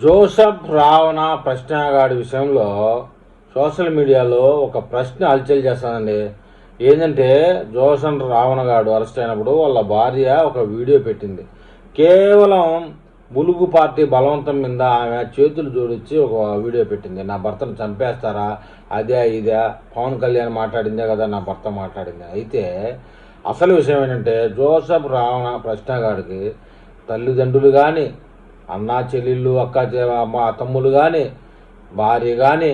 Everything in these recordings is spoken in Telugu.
జోసెఫ్ రావణ ప్రశ్నగాడి విషయంలో సోషల్ మీడియాలో ఒక ప్రశ్న హల్చల్ చేస్తానండి. ఏంటంటే జోసెఫ్ రావణ గాడు అరెస్ట్ అయినప్పుడు వాళ్ళ భార్య ఒక వీడియో పెట్టింది. కేవలం ములుగు పార్టీ బలవంతం మీద ఆమె చేతులు జోడించి ఒక వీడియో పెట్టింది. నా భర్తను చంపేస్తారా, అదే ఇదే, పవన్ కళ్యాణ్ మాట్లాడిందే కదా నా భర్త మాట్లాడింది. అయితే అసలు విషయం ఏంటంటే జోసెఫ్ రావణ ప్రశ్నగాడికి తల్లిదండ్రులు కానీ, అన్నా చెల్లెళ్ళు, అమ్మ తమ్ముళ్ళు కానీ, భార్య కానీ,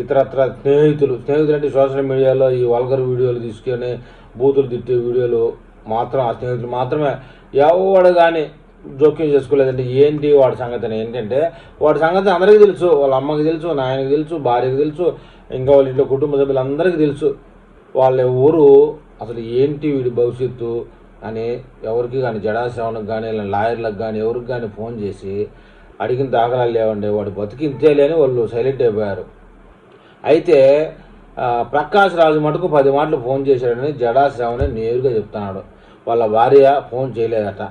ఇతరత్ర స్నేహితులు అంటే సోషల్ మీడియాలో ఈ వల్గర్ వీడియోలు తీసుకొని బూతులు తిట్టే వీడియోలు మాత్రం ఆ స్నేహితులు మాత్రమే, ఎవడు కానీ జోక్యం చేసుకోలేదండి. ఏంటి వాడి సంగతి ఏంటంటే వాడి సంగతి అందరికీ తెలుసు. వాళ్ళ అమ్మకి తెలుసు, నాయనకి తెలుసు, భార్యకి తెలుసు, ఇంకా వాళ్ళ ఇంట్లో కుటుంబ సభ్యులందరికీ తెలుసు. వాళ్ళ ఊరు అసలు ఏంటి వీడి భవిష్యత్తు అని ఎవరికి కానీ, జడాసేవనికి కానీ, లాయర్లకు కానీ, ఎవరికి కానీ ఫోన్ చేసి అడిగిన దాఖలాలు లేవండి. వాడు బతికింతేలే అని వాళ్ళు సైలెంట్ అయిపోయారు. అయితే ప్రకాష్ రాజు మటుకు 10 మాటలు ఫోన్ చేశాడని జడాసేవని నేరుగా చెప్తున్నాడు. వాళ్ళ భార్య ఫోన్ చేయలేదట.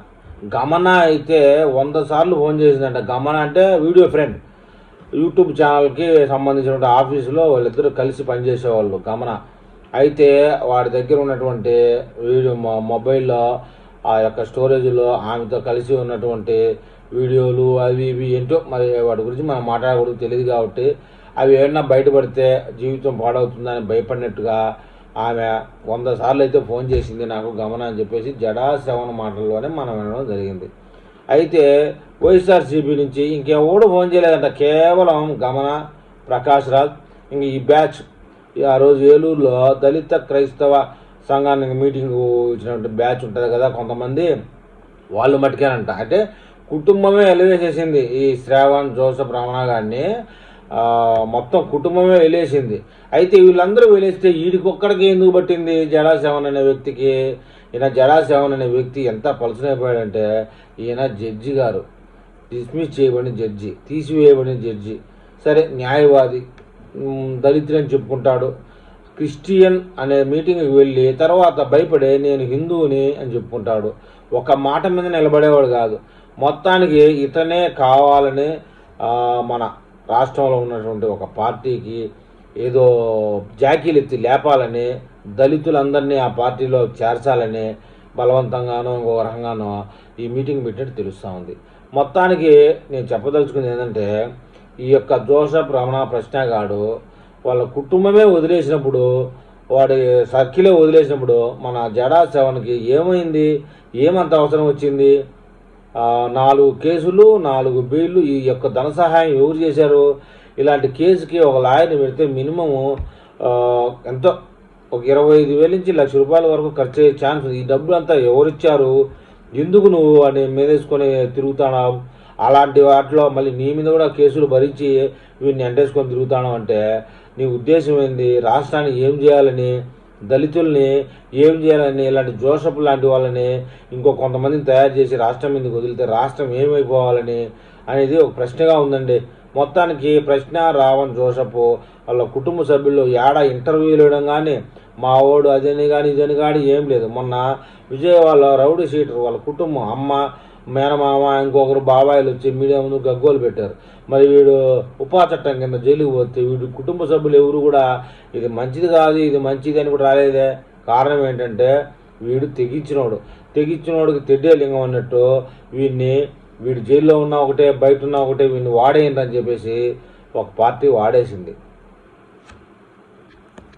గమన అయితే 100 సార్లు ఫోన్ చేసిందంట. గమన అంటే వీడియో ఫ్రెండ్, యూట్యూబ్ ఛానల్కి సంబంధించిన ఆఫీసులో వాళ్ళిద్దరూ కలిసి పనిచేసేవాళ్ళు గమన. అయితే వాడి దగ్గర ఉన్నటువంటి వీడియో మొబైల్లో ఆ యొక్క స్టోరేజ్లో ఆమెతో కలిసి ఉన్నటువంటి వీడియోలు అవి ఇవి ఏంటో మరి వాటి గురించి మనం మాట్లాడకూడదు, తెలియదు. కాబట్టి అవి ఏమన్నా బయటపడితే జీవితం పాడవుతుందని భయపడినట్టుగా ఆమె 100 సార్లు అయితే ఫోన్ చేసింది నాకు గమన అని చెప్పేసి జడాసేవన మాటల్లోనే మనం వినడం జరిగింది. అయితే వైఎస్ఆర్సీపీ నుంచి ఇంకెవడు ఫోన్ చేయలేదంట. కేవలం గమన, ప్రకాష్ రాజ్, ఇంక ఈ బ్యాచ్ ఆ రోజు ఏలూరులో దళిత క్రైస్తవ సంఘానికి మీటింగ్ ఇచ్చినటువంటి బ్యాచ్ ఉంటుంది కదా కొంతమంది, వాళ్ళు మట్టుకేనంట. అంటే కుటుంబమే ఎలివేసేసింది ఈ శ్రావణ్ జోసెఫ్ రావణ గారిని, మొత్తం కుటుంబమే వెలేసింది. అయితే వీళ్ళందరూ వెలేస్తే వీడికొక్కడికి ఎందుకు పట్టింది జడాసేవన్ అనే వ్యక్తికి? ఈయన జడాసేవన్ అనే వ్యక్తి ఎంత పలుచనైపోయాడంటే, ఈయన జడ్జి గారు, డిస్మిస్ చేయబడిన జడ్జి, తీసివేయబడిన జడ్జి, సరే న్యాయవాది, దళితులని చెప్పుకుంటాడు. క్రిస్టియన్ అనే మీటింగ్కి వెళ్ళి తర్వాత భయపడే నేను హిందువుని అని చెప్పుకుంటాడు. ఒక మాట మీద నిలబడేవాడు కాదు. మొత్తానికి ఇతనే కావాలని మన రాష్ట్రంలో ఉన్నటువంటి ఒక పార్టీకి ఏదో జాకీలు ఎత్తి లేపాలని, దళితులందరినీ ఆ పార్టీలో చేర్చాలని బలవంతంగానో ఇంకొక రకంగానో ఈ మీటింగ్ పెట్టినట్టు తెలుస్తూ ఉంది. మొత్తానికి నేను చెప్పదలుచుకుంది ఏంటంటే, ఈ యొక్క జోసెఫ్ రమణ ప్రశ్నగాడు వాళ్ళ కుటుంబమే వదిలేసినప్పుడు, వాడి సర్కిలే వదిలేసినప్పుడు మన జడాసేవన్కి ఏమైంది? ఏమంత అవసరం వచ్చింది? 4 కేసులు, 4 బెయిళ్ళు, ఈ యొక్క ధన సహాయం ఎవరు చేశారు? ఇలాంటి కేసుకి ఒక లాయర్ని పెడితే మినిమము ఎంతో ఒక 25,000 నుంచి ₹1,00,000 వరకు ఖర్చు అయ్యే ఛాన్స్ ఉంది. ఈ డబ్బులు అంతా ఎవరిచ్చారు? ఎందుకు నువ్వు అని మీదేసుకొని తిరుగుతున్నావు? అలాంటి వాటిలో మళ్ళీ నీ మీద కూడా కేసులు భరించి వీడిని ఎంటేసుకొని తిరుగుతాను అంటే నీ ఉద్దేశం ఏంది? రాష్ట్రాన్ని ఏం చేయాలని, దళితుల్ని ఏం చేయాలని, ఇలాంటి జోసెఫ్ లాంటి వాళ్ళని ఇంకో కొంతమందిని తయారు చేసి రాష్ట్రం మీదకి వదిలితే రాష్ట్రం ఏమైపోవాలని అనేది ఒక ప్రశ్నగా ఉందండి. మొత్తానికి ప్రశ్న రావణ్ జోసెఫ్ వాళ్ళ కుటుంబ సభ్యులు ఇంటర్వ్యూలు ఇవ్వడం కానీ, మా వాడు అదని కానీ ఇదని కానీ ఏం లేదు. మొన్న విజయవాడలో రౌడీ షీటర్ వాళ్ళ కుటుంబం, అమ్మ, మేనమామ, ఇంకొకరు బాబాయిలు వచ్చి మీడియా ముందు గగ్గోలు పెట్టారు. మరి వీడు ఉపా చట్టం కింద జైలుకి పోతే వీడి కుటుంబ సభ్యులు ఎవరు కూడా ఇది మంచిది కాదు, ఇది మంచిది అని కూడా రాలేదే. కారణం ఏంటంటే వీడు తెగించినోడికి తెడ్డే లింగం అన్నట్టు వీడు జైల్లో ఉన్నా ఒకటే, బయట ఉన్నా ఒకటే, వీడిని వాడేయండి అని చెప్పేసి ఒక పార్టీ వాడేసింది.